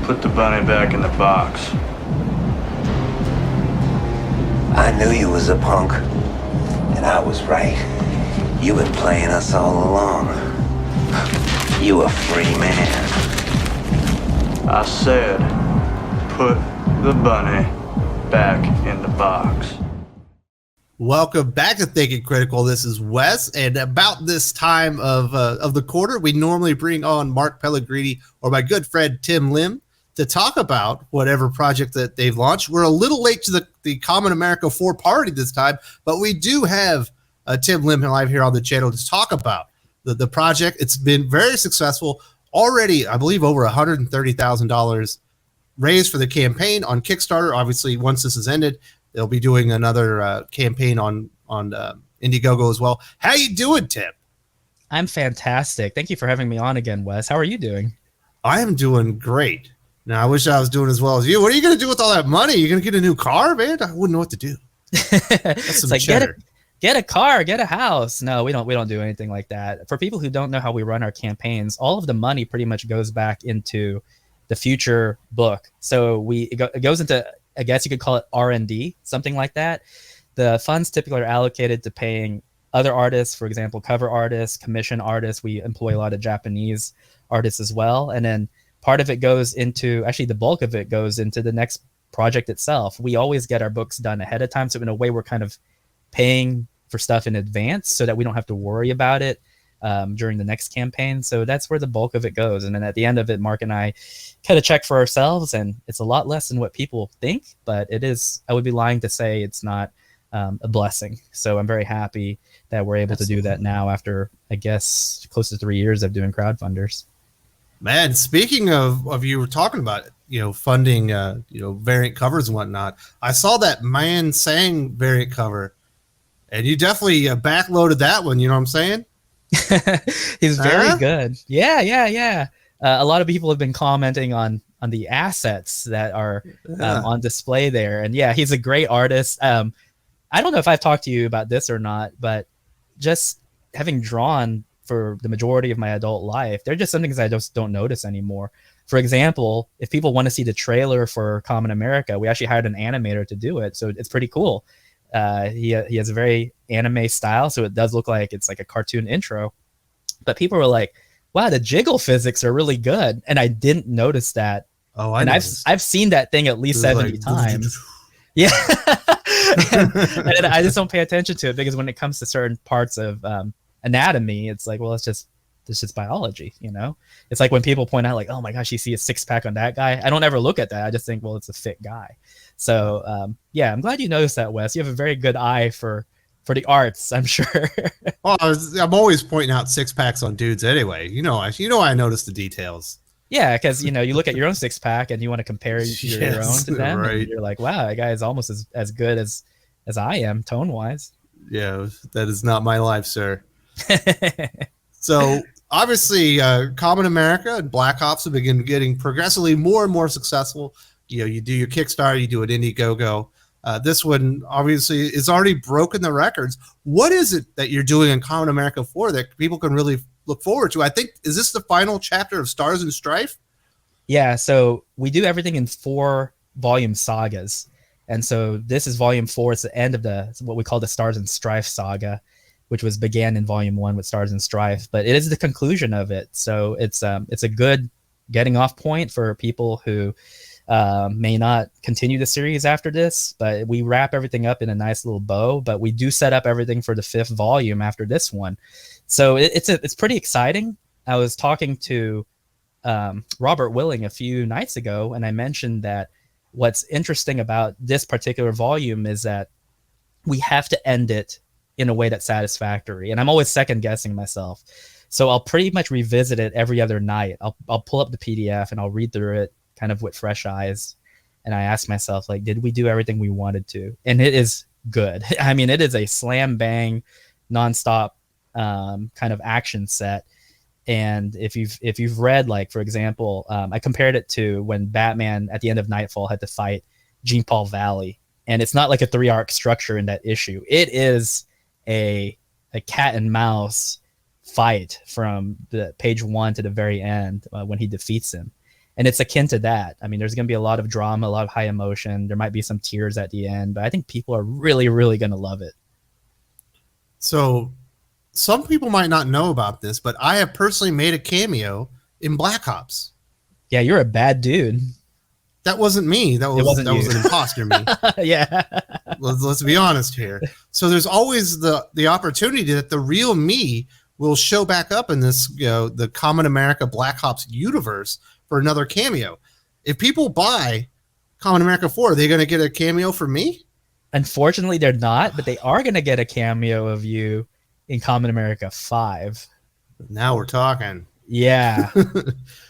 Put the bunny back in the box. I knew you was a punk, and I was right. You been playing us all along. You a free man. I said, put the bunny back in the box. Welcome back to Thinking Critical. This is Wes, and about this time of the quarter, we normally bring on Mark Pellegrini or my good friend Tim Lim to talk about whatever project that they've launched. We're a little late to the Kamen America 4 party this time, but we do have Tim Lim live here on the channel to talk about the project. It's been very successful. Already, I believe, over $130,000 raised for the campaign on Kickstarter. Obviously, once this is ended, they'll be doing another campaign on Indiegogo as well. How you doing, Tim? I'm fantastic. Thank you for having me on again, Wes. How are you doing? I am doing great. Now, I wish I was doing as well as you. What are you going to do with all that money? You're going to get a new car, man? I wouldn't know what to do. That's some cheddar. Get a car, get a house. No, we don't do anything like that. For people who don't know how we run our campaigns, all of the money pretty much goes back into the future book. So it goes into, I guess you could call it R&D, something like that. The funds typically are allocated to paying other artists, for example, cover artists, commission artists. We employ a lot of Japanese artists as well. And then part of it goes into, actually the bulk of it goes into the next project itself. We always get our books done ahead of time. So in a way, we're kind of paying for stuff in advance so that we don't have to worry about it during the next campaign. So that's where the bulk of it goes. And then at the end of it, Mark and I kind of check for ourselves, and it's a lot less than what people think, but it is, I would be lying to say it's not a blessing. So I'm very happy that we're able to do that now after, I guess, close to 3 years of doing crowdfunders. Man, speaking of you were talking about it, funding, variant covers and whatnot. I saw that Man Sang variant cover, and you definitely backloaded that one. You know what I'm saying? He's very good. Yeah. A lot of people have been commenting on the assets that are on display there. And yeah, he's a great artist. I don't know if I've talked to you about this or not, but just having drawn for the majority of my adult life, there are just some things I just don't notice anymore. For example, if people want to see the trailer for Kamen America, we actually hired an animator to do it. So it's pretty cool. He has a very anime style, so it does look like it's like a cartoon intro. But people were like, wow, the jiggle physics are really good. And I didn't notice that. Oh, I've seen that thing at least 70 times. Yeah. and I just don't pay attention to it because when it comes to certain parts of anatomy, it's like, well, it's just biology, It's like when people point out like, oh my gosh, you see a six-pack on that guy. I don't ever look at that. I just think, well, it's a fit guy. So yeah, I'm glad you noticed that, Wes. You have a very good eye for the arts, I'm sure. Well, I'm always pointing out six-packs on dudes anyway. I notice the details. Yeah, because you look at your own six-pack and you want to compare your own to them, right. And you're like, wow, that guy is almost as good as I am tone-wise. Yeah, that is not my life, sir. So obviously, Kamen America and Black Ops have been getting progressively more and more successful. You do your Kickstarter, you do an Indiegogo. This one obviously is already broken the records. What is it that you're doing in Kamen America 4 that people can really look forward to? I think, is this the final chapter of Stars and Strife? Yeah, so we do everything in 4 volume sagas. And so this is volume 4. It's the end of what we call the Stars and Strife saga, which began in volume 1 with Stars and Strife, but it is the conclusion of it. So it's a good getting off point for people who may not continue the series after this, but we wrap everything up in a nice little bow, but we do set up everything for the 5th volume after this one. So it's pretty exciting. I was talking to Robert Willing a few nights ago, and I mentioned that what's interesting about this particular volume is that we have to end it in a way that's satisfactory. And I'm always second guessing myself. So I'll pretty much revisit it every other night. I'll pull up the PDF and I'll read through it kind of with fresh eyes. And I ask myself, like, did we do everything we wanted to? And it is good. I mean, it is a slam bang, nonstop kind of action set. And if you've read, like, for example, I compared it to when Batman at the end of Nightfall had to fight Jean Paul Valley. And it's not like a 3-arc structure in that issue. It is a cat and mouse fight from the page 1 to the very end when he defeats him. And it's akin to that. I mean, there's going to be a lot of drama, a lot of high emotion. There might be some tears at the end, but I think people are really, really going to love it. So some people might not know about this, but I have personally made a cameo in Black Ops. Yeah, you're a bad dude. That wasn't me. That was an imposter me. Yeah. Let's be honest here. So there's always the opportunity that the real me will show back up in this, the Kamen America Black Ops universe for another cameo. If people buy Kamen America 4, are they going to get a cameo for me? Unfortunately, they're not, but they are going to get a cameo of you in Kamen America 5. Now we're talking. Yeah. And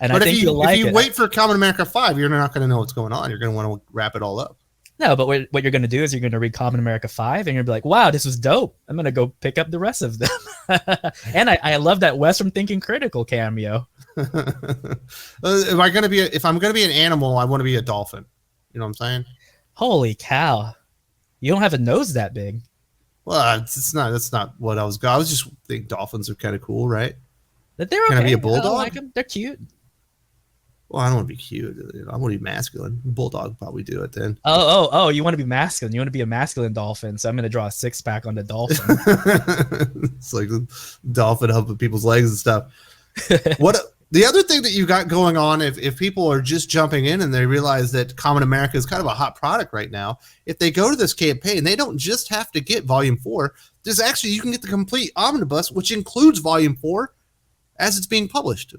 but I think you'll like it. If you wait for Kamen America 5, you're not going to know what's going on. You're going to want to wrap it all up. No, but what you're going to do is you're going to read Kamen America 5 and you're going to be like, wow, this was dope. I'm going to go pick up the rest of them. And I love that Wes from Thinking Critical cameo. If I'm going to be an animal, I want to be a dolphin. You know what I'm saying? Holy cow. You don't have a nose that big. Well, that's not what I was just thinking dolphins are kind of cool, right? That they're okay. Can I be a bulldog? I like them. They're cute. Well, I don't want to be cute. I want to be masculine. Bulldog would probably do it then. Oh! You want to be masculine? You want to be a masculine dolphin? So I'm going to draw a 6-pack on the dolphin. It's like the dolphin helping people's legs and stuff. The other thing that you got going on, if people are just jumping in and they realize that Kamen America is kind of a hot product right now, if they go to this campaign, they don't just have to get Volume 4. There's actually, you can get the complete Omnibus, which includes Volume 4 as it's being published.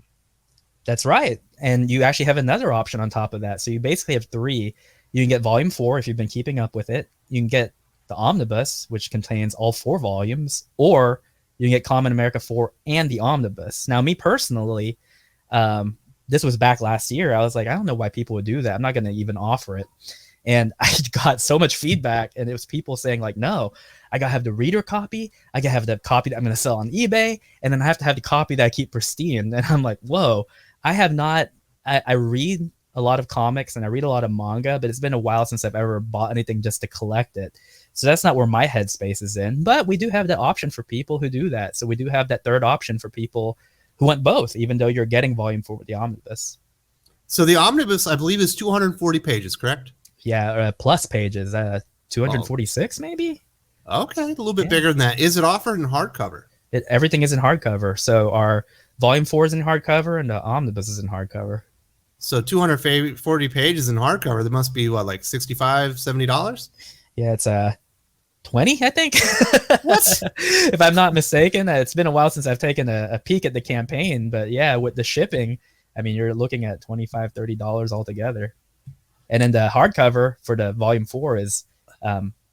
That's right. And you actually have another option on top of that. So you basically have 3. You can get Volume 4 if you've been keeping up with it. You can get the Omnibus, which contains all 4 volumes, or you can get Kamen America 4 and the Omnibus. Now, me personally, this was back last year. I was like, I don't know why people would do that. I'm not going to even offer it. And I got so much feedback, and it was people saying like, no, I got to have the reader copy. I got to have the copy that I'm going to sell on eBay. And then I have to have the copy that I keep pristine. And I'm like, whoa, I have not, I read a lot of comics and I read a lot of manga, but it's been a while since I've ever bought anything just to collect it. So that's not where my headspace is in, but we do have that option for people who do that. So we do have that third option for people who want both, even though you're getting Volume 4 with the Omnibus. So the Omnibus, I believe, is 240 pages, correct? Yeah, plus pages, 246 maybe? Okay, a little bit bigger than that. Is it offered in hardcover? Everything is in hardcover. So our Volume 4 is in hardcover and the Omnibus is in hardcover. So 240 pages in hardcover, that must be what, like $65, $70? Yeah, it's 20, I think. What? If I'm not mistaken. It's been a while since I've taken a peek at the campaign, but yeah, with the shipping, I mean, you're looking at $25, $30 altogether. And then the hardcover for the Volume 4 is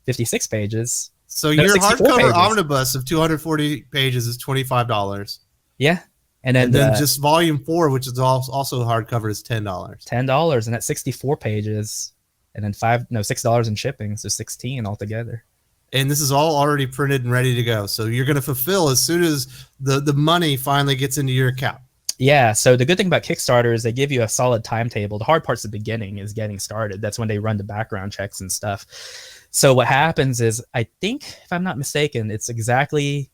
56 pages. So your hardcover pages. Omnibus of 240 pages is $25. Yeah. And then just Volume 4, which is also hardcover, is $10. $10, and that's 64 pages. And then $6 in shipping, so 16 altogether. And this is all already printed and ready to go. So you're going to fulfill as soon as the money finally gets into your account. Yeah, so the good thing about Kickstarter is they give you a solid timetable. The hard part's the beginning, is getting started. That's when they run the background checks and stuff. So what happens is, I think, if I'm not mistaken, it's exactly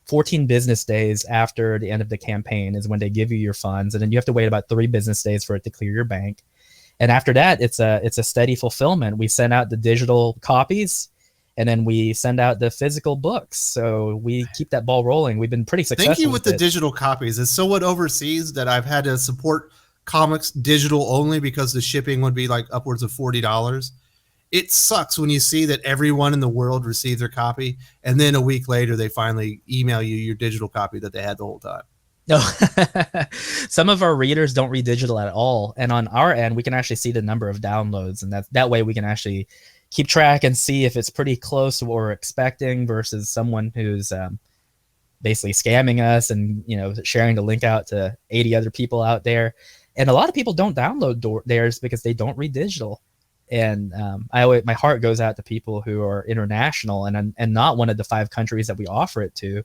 14 business days after the end of the campaign is when they give you your funds. And then you have to wait about 3 business days for it to clear your bank. And after that, it's a steady fulfillment. We send out the digital copies, and then we send out the physical books. So we keep that ball rolling. We've been pretty successful. Thank you with the digital copies. It's somewhat overseas that I've had to support comics digital only because the shipping would be like upwards of $40. It sucks when you see that everyone in the world received their copy, and then a week later they finally email you your digital copy that they had the whole time. No, some of our readers don't read digital at all. And on our end, we can actually see the number of downloads, and that way we can actually keep track and see if it's pretty close to what we're expecting versus someone who's basically scamming us and, sharing the link out to 80 other people out there. And a lot of people don't download theirs because they don't read digital. And my heart goes out to people who are international and not one of the 5 countries that we offer it to,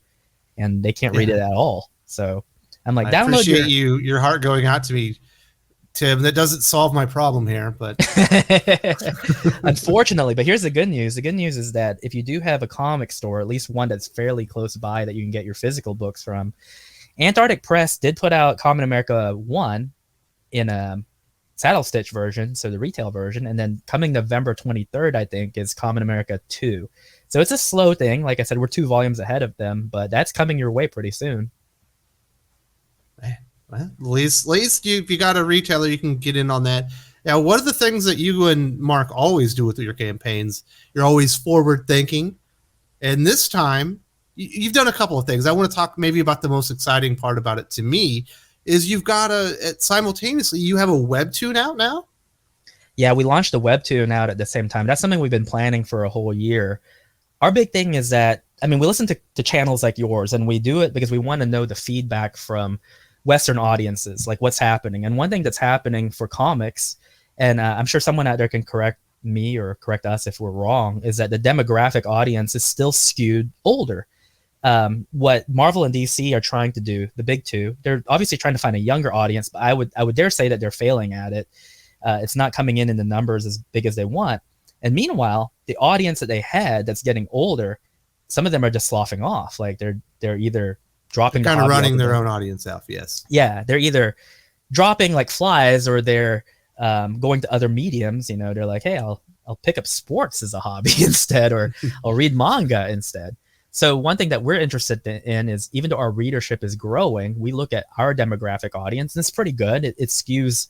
and they can't read it at all. So I'm like, I appreciate your heart going out to me, Tim. That doesn't solve my problem here, but unfortunately. But here's the good news. The good news is that if you do have a comic store, at least one that's fairly close by that you can get your physical books from, Antarctic Press did put out Kamen America 1 in Saddle Stitch version, so the retail version, and then coming November 23rd, I think, is Kamen America 2. So it's a slow thing. Like I said, we're 2 volumes ahead of them, but that's coming your way pretty soon. Well, at least if you got a retailer, you can get in on that. Now, what are the things that you and Mark always do with your campaigns? You're always forward thinking. And this time, you've done a couple of things. I want to talk maybe about the most exciting part about it to me is you've got simultaneously, you have a Webtoon out now? Yeah, we launched a Webtoon out at the same time. That's something we've been planning for a whole year. Our big thing is that, I mean, we listen to channels like yours, and we do it because we want to know the feedback from Western audiences, like what's happening. And one thing that's happening for comics, and I'm sure someone out there can correct me or correct us if we're wrong, is that the demographic audience is still skewed older. What Marvel and DC are trying to do, the big two, they're obviously trying to find a younger audience, but I would dare say that they're failing at it. It's not coming in the numbers as big as they want. And meanwhile, the audience that they had that's getting older, some of them are just sloughing off. Like they're either dropping, kind of running their own audience out. Yes. Yeah, they're either dropping like flies, or they're going to other mediums. You know, they're like, hey, I'll pick up sports as a hobby instead, or I'll read manga instead. So one thing that we're interested in is, even though our readership is growing, we look at our demographic audience, and it's pretty good. It skews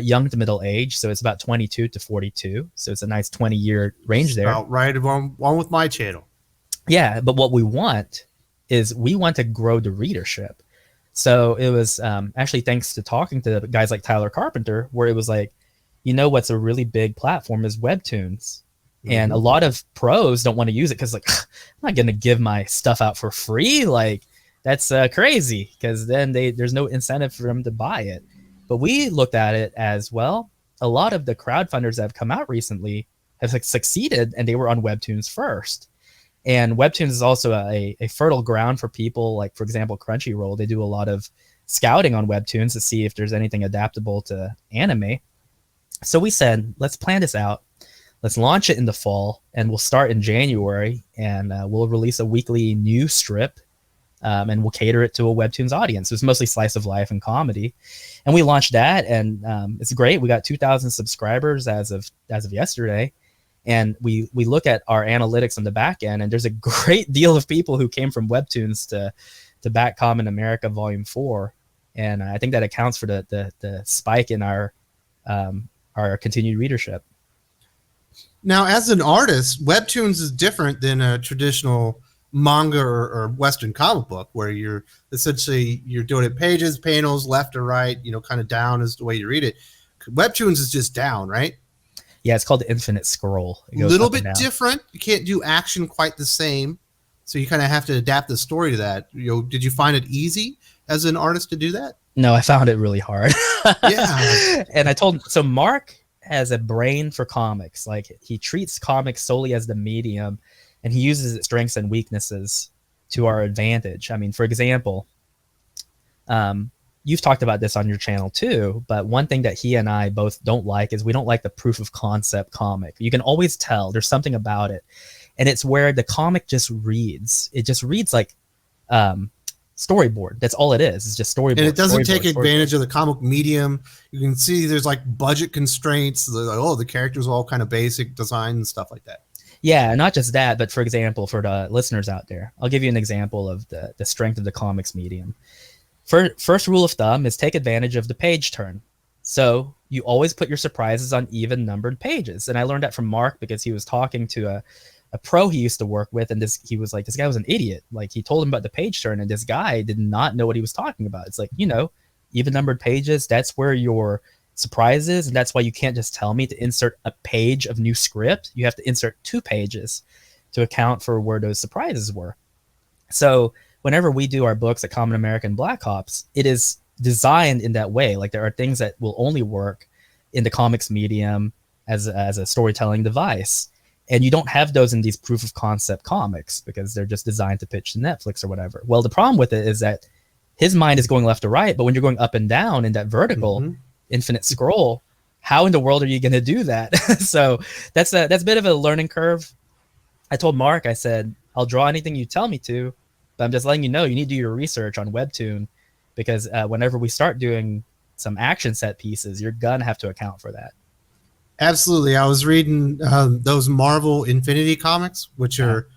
young to middle age, so it's about 22 to 42. So it's a nice 20-year range there. About right along with my channel. Yeah, but what we want is we want to grow the readership. So it was actually thanks to talking to guys like Tyler Carpenter, where it was like, you know, what's a really big platform is Webtoons. And a lot of pros don't want to use it because, like, I'm not going to give my stuff out for free. Like, that's crazy, because then there's no incentive for them to buy it. But we looked at it as, well, a lot of the crowdfunders that have come out recently have succeeded, and they were on Webtoons first. And Webtoons is also a fertile ground for people like, for example, Crunchyroll. They do a lot of scouting on Webtoons to see if there's anything adaptable to anime. So we said, let's plan this out. Let's launch it in the fall, and we'll start in January, and we'll release a weekly news strip, and we'll cater it to a Webtoons audience. It's mostly slice of life and comedy. And we launched that, and it's great. We got 2,000 subscribers as of yesterday. And we look at our analytics on the back end, and there's a great deal of people who came from Webtoons to back Kamen America Volume 4. And I think that accounts for the spike in our continued readership. Now, as an artist, Webtoons is different than a traditional manga or Western comic book, where you're doing it pages, panels, left or right, you know, kind of down is the way you read it. Webtoons is just down, right? Yeah, it's called the infinite scroll. A little bit different. You can't do action quite the same, so you kind of have to adapt the story to that. You know, did you find it easy as an artist to do that? No, I found it really hard. Yeah. And so Mark has a brain for comics. Like, he treats comics solely as the medium, and he uses its strengths and weaknesses to our advantage. I mean, for example, you've talked about this on your channel too, but one thing that he and I both don't like is we don't like the proof of concept comic. You can always tell there's something about it, and it's where the comic just reads. It just reads like storyboard. That's all it is. It's just storyboard. And it doesn't take advantage of the comic medium. You can see there's like budget constraints. Like, the characters are all kind of basic design and stuff like that. Yeah, not just that, but for example, for the listeners out there, I'll give you an example of the strength of the comics medium. First rule of thumb is take advantage of the page turn. So you always put your surprises on even numbered pages. And I learned that from Mark, because he was talking to a pro he used to work with, and he was like, this guy was an idiot. Like, he told him about the page turn, and this guy did not know what he was talking about. It's like, even numbered pages, that's where your surprise is, and that's why you can't just tell me to insert a page of new script. You have to insert 2 pages to account for where those surprises were. So whenever we do our books at Kamen America and Black Ops, it is designed in that way. Like, there are things that will only work in the comics medium as a storytelling device. And you don't have those in these proof of concept comics because they're just designed to pitch to Netflix or whatever. Well, the problem with it is that his mind is going left to right, but when you're going up and down in that vertical infinite scroll, how in the world are you going to do that? So that's a bit of a learning curve. I told Mark, I said, I'll draw anything you tell me to, but I'm just letting you know you need to do your research on Webtoon, because whenever we start doing some action set pieces, you're gonna have to account for that. Absolutely. I was reading those Marvel Infinity comics, which are,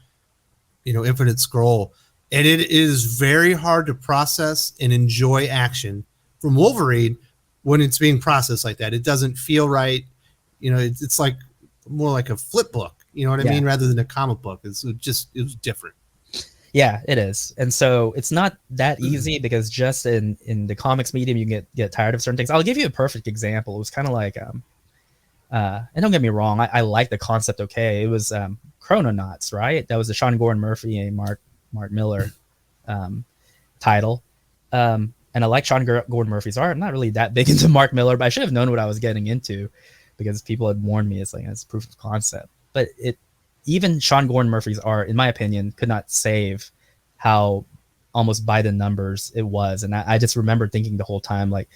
Infinite Scroll, and it is very hard to process and enjoy action from Wolverine when it's being processed like that. It doesn't feel right. It's like more like a flip book. You know what I mean? Rather than a comic book. It was different. Yeah, it is. And so it's not that easy because just in the comics medium, you can get tired of certain things. I'll give you a perfect example. It was kind of like, and don't get me wrong, I like the concept. Okay. It was Chrononauts, right? That was the Sean Gordon Murphy and Mark Miller title. And I like Sean Gordon Murphy's art. I'm not really that big into Mark Miller, but I should have known what I was getting into because people had warned me. It's proof of concept. But even Sean Gordon Murphy's art, in my opinion, could not save how almost by the numbers it was. And I just remember thinking the whole time, like,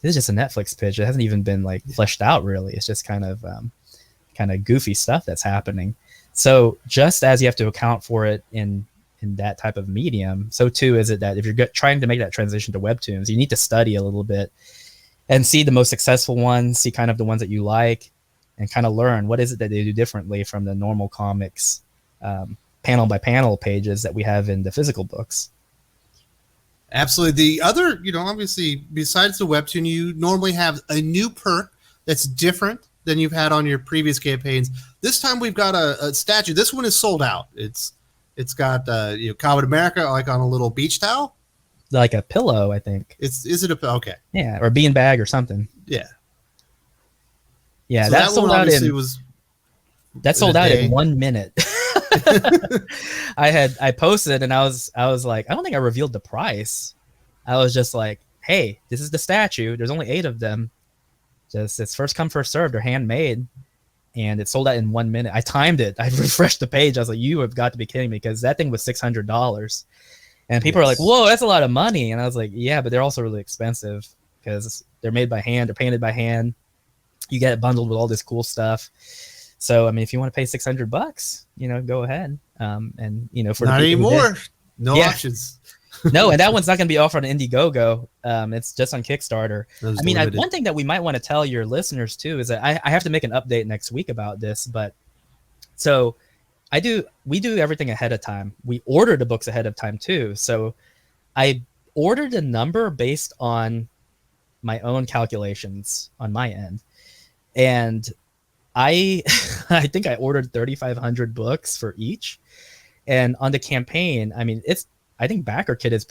this is just a Netflix pitch. It hasn't even been like fleshed out really. It's just kind of goofy stuff that's happening. So just as you have to account for it in that type of medium, so too is it that if you're trying to make that transition to webtoons, you need to study a little bit and see the most successful ones, see kind of the ones that you like, and kind of learn what is it that they do differently from the normal comics panel by panel pages that we have in the physical books. Absolutely. The other, obviously, besides the webtoon, you normally have a new perk that's different than you've had on your previous campaigns. This time we've got a statue. This one is sold out. It's got Kamen America like on a little beach towel, like a pillow, I think. Is it a okay? Yeah, or a beanbag or something. Yeah. Yeah, so that sold out in 1 minute. I posted and I was like, I don't think I revealed the price. I was just like, hey, this is the statue. There's only 8 of them. Just it's first come, first served. They're handmade. And it sold out in 1 minute. I timed it. I refreshed the page. I was like, you have got to be kidding me, because that thing was $600. And people are like, whoa, that's a lot of money. And I was like, yeah, but they're also really expensive because they're made by hand. They're painted by hand. You get it bundled with all this cool stuff. So, I mean, if you want to pay $600, go ahead. And, for not anymore. No options. No, and that one's not going to be offered on Indiegogo. It's just on Kickstarter. I mean, one thing that we might want to tell your listeners too is that I have to make an update next week about this. But so we do everything ahead of time. We order the books ahead of time too. So I ordered a number based on my own calculations on my end, and I think I ordered 3,500 books for each. And on the campaign, I mean, I think BackerKit is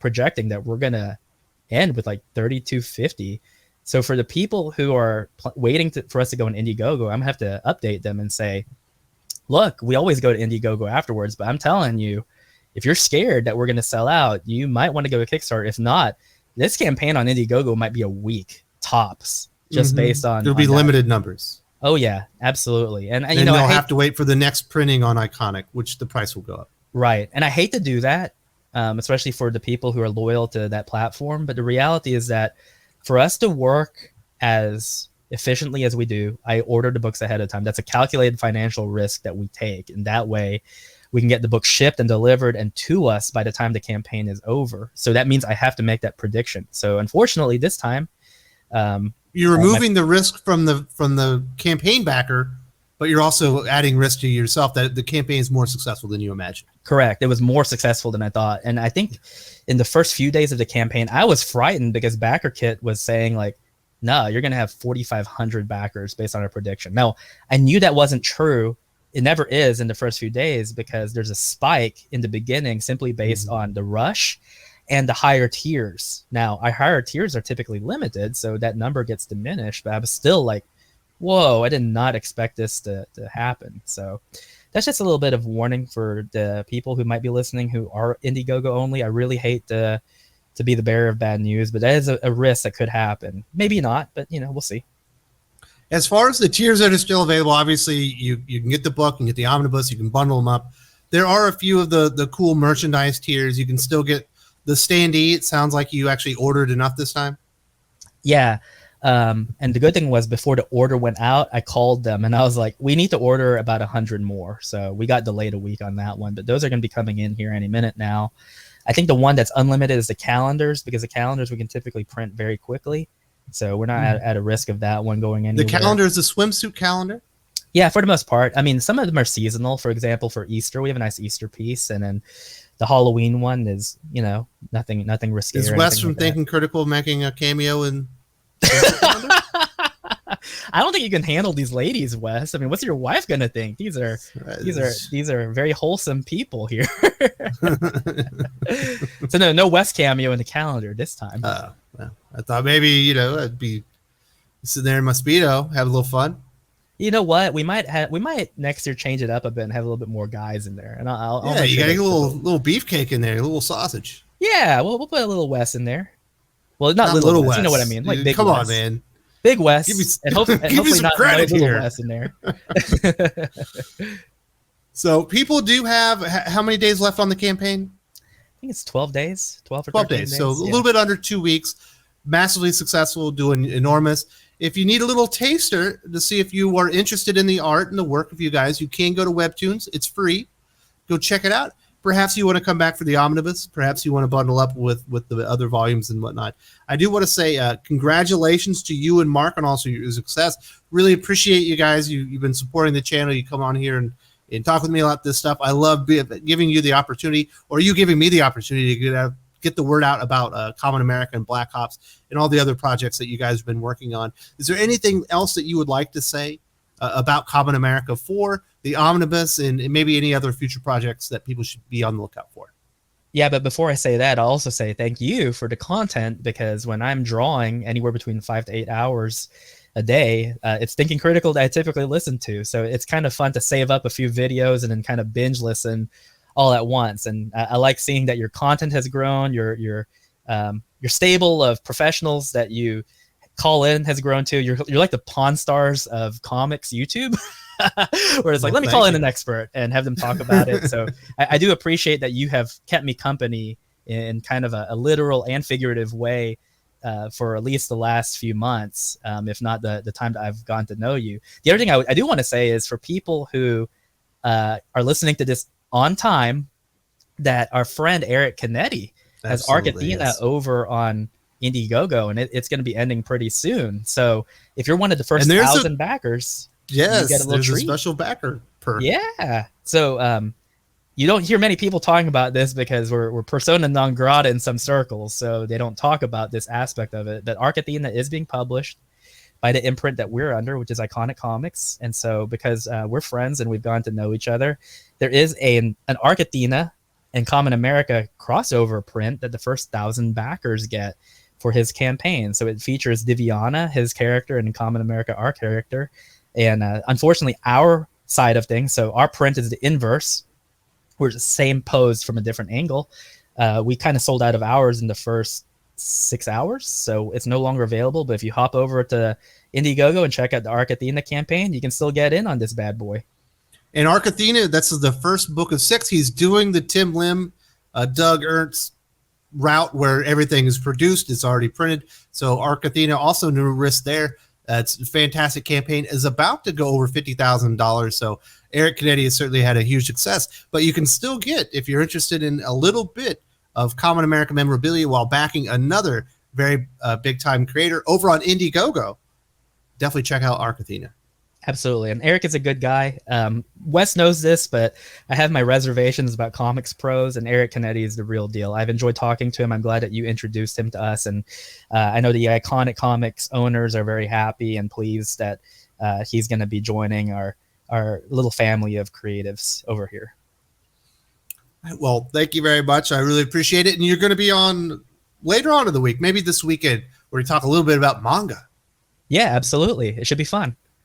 projecting that we're going to end with like 3,250. So for the people who are waiting for us to go on Indiegogo, I'm going to have to update them and say, look, we always go to Indiegogo afterwards, but I'm telling you, if you're scared that we're going to sell out, you might want to go to Kickstarter. If not, this campaign on Indiegogo might be a week tops, just based on... There'll be limited numbers. Oh, yeah, absolutely. And they'll have to wait for the next printing on Iconic, which the price will go up. Right. And I hate to do that, especially for the people who are loyal to that platform. But the reality is that for us to work as efficiently as we do, I ordered the books ahead of time. That's a calculated financial risk that we take. And that way we can get the book shipped and delivered and to us by the time the campaign is over. So that means I have to make that prediction. So unfortunately, this time... you're removing the risk from the campaign backer, but you're also adding risk to yourself that the campaign is more successful than you imagined. Correct. It was more successful than I thought. And I think in the first few days of the campaign, I was frightened because BackerKit was saying like, no, you're going to have 4,500 backers based on our prediction. Now, I knew that wasn't true. It never is in the first few days because there's a spike in the beginning simply based on the rush and the higher tiers. Now, our higher tiers are typically limited, so that number gets diminished, but I was still like, whoa, I did not expect this to happen. So that's just a little bit of warning for the people who might be listening who are Indiegogo only. I really hate to be the bearer of bad news, but that is a risk that could happen. Maybe not, but we'll see. As far as the tiers that are still available, obviously you can get the book, you can get the omnibus, you can bundle them up. There are a few of the cool merchandise tiers. You can still get the standee. It sounds like you actually ordered enough this time. Yeah. And the good thing was before the order went out, I called them and I was like, we need to order about 100 more. So we got delayed a week on that one, but those are going to be coming in here any minute now. I think the one that's unlimited is the calendars, because the calendars we can typically print very quickly. So we're not at a risk of that one going anywhere. The calendar is a swimsuit calendar? Yeah, for the most part. I mean, some of them are seasonal. For example, for Easter, we have a nice Easter piece. And then the Halloween one is, nothing risky. Is Wes from Thinking Critical making a cameo in I don't think you can handle these ladies, Wes. I mean, what's your wife gonna think? These are very wholesome people here. So no Wes cameo in the calendar this time. Well, I thought maybe I'd be sitting there in my Speedo, have a little fun. You know what? We might next year change it up a bit and have a little bit more guys in there. And I'll you got a little beefcake in there, a little sausage. Yeah, we'll put a little Wes in there. Well, not little Wes. You know what I mean? Like big. Come Wes. On, man. Big Wes. Give me some not credit little here. Wes in there. So people do have how many days left on the campaign? I think it's 12 days. 12 or 12 days. So a little bit under 2 weeks. Massively successful, doing enormous. If you need a little taster to see if you are interested in the art and the work of you guys, you can go to Webtoons. It's free. Go check it out. Perhaps you want to come back for the Omnibus. Perhaps you want to bundle up with the other volumes and whatnot. I do want to say congratulations to you and Mark on also your success. Really appreciate you guys. You've been supporting the channel. You come on here and talk with me about this stuff. I love giving you the opportunity, or you giving me the opportunity to get the word out about Kamen America and Black Ops and all the other projects that you guys have been working on. Is there anything else that you would like to say about Kamen America 4, the Omnibus, and maybe any other future projects that people should be on the lookout for? Yeah, but before I say that, I'll also say thank you for the content, because when I'm drawing anywhere between 5 to 8 hours a day, it's Thinking Critical that I typically listen to. So it's kind of fun to save up a few videos and then kind of binge listen all at once. And I like seeing that your content has grown, your stable of professionals that you call in has grown too. You're like the Pawn Stars of comics YouTube, where it's like, let me call in an expert and have them talk about it. So I do appreciate that you have kept me company in kind of a literal and figurative way for at least the last few months, if not the time that I've gotten to know you. The other thing I do want to say is, for people who are listening to this on time, that our friend Eric Canetti has Arcathena over on Indiegogo, and it's going to be ending pretty soon. So if you're one of the first 1,000 backers, you get a little treat. A special backer perk. Yeah. So you don't hear many people talking about this, because we're persona non grata in some circles, so they don't talk about this aspect of it. But Arcathena is being published by the imprint that we're under, which is Iconic Comics. And so because we're friends and we've gotten to know each other, there is an Arcathena and Kamen America crossover print that the first 1,000 backers get for his campaign. So it features Diviana, his character, and Kamen America, our character. And unfortunately, our side of things, so our print is the inverse. We're the same pose from a different angle. We kind of sold out of ours in the first 6 hours, so it's no longer available. But if you hop over to Indiegogo and check out the Arcathena campaign, you can still get in on this bad boy. And Arcathena, that's the first book of 6. He's doing the Tim Lim, Doug Ernst route, where everything is produced, it's already printed. So Arcathena, also no risk there. It's a fantastic campaign, is about to go over $50,000. So Eric Canetti has certainly had a huge success, but you can still get, if you're interested in a little bit of Kamen America memorabilia while backing another very big time creator over on Indiegogo, definitely check out Arcathena. Absolutely. And Eric is a good guy. Wes knows this, but I have my reservations about Comics Pros, and Eric Canetti is the real deal. I've enjoyed talking to him. I'm glad that you introduced him to us. And I know the Iconic Comics owners are very happy and pleased that he's going to be joining our little family of creatives over here. Well, thank you very much. I really appreciate it. And you're going to be on later on in the week, maybe this weekend, where we talk a little bit about manga. Yeah, absolutely. It should be fun.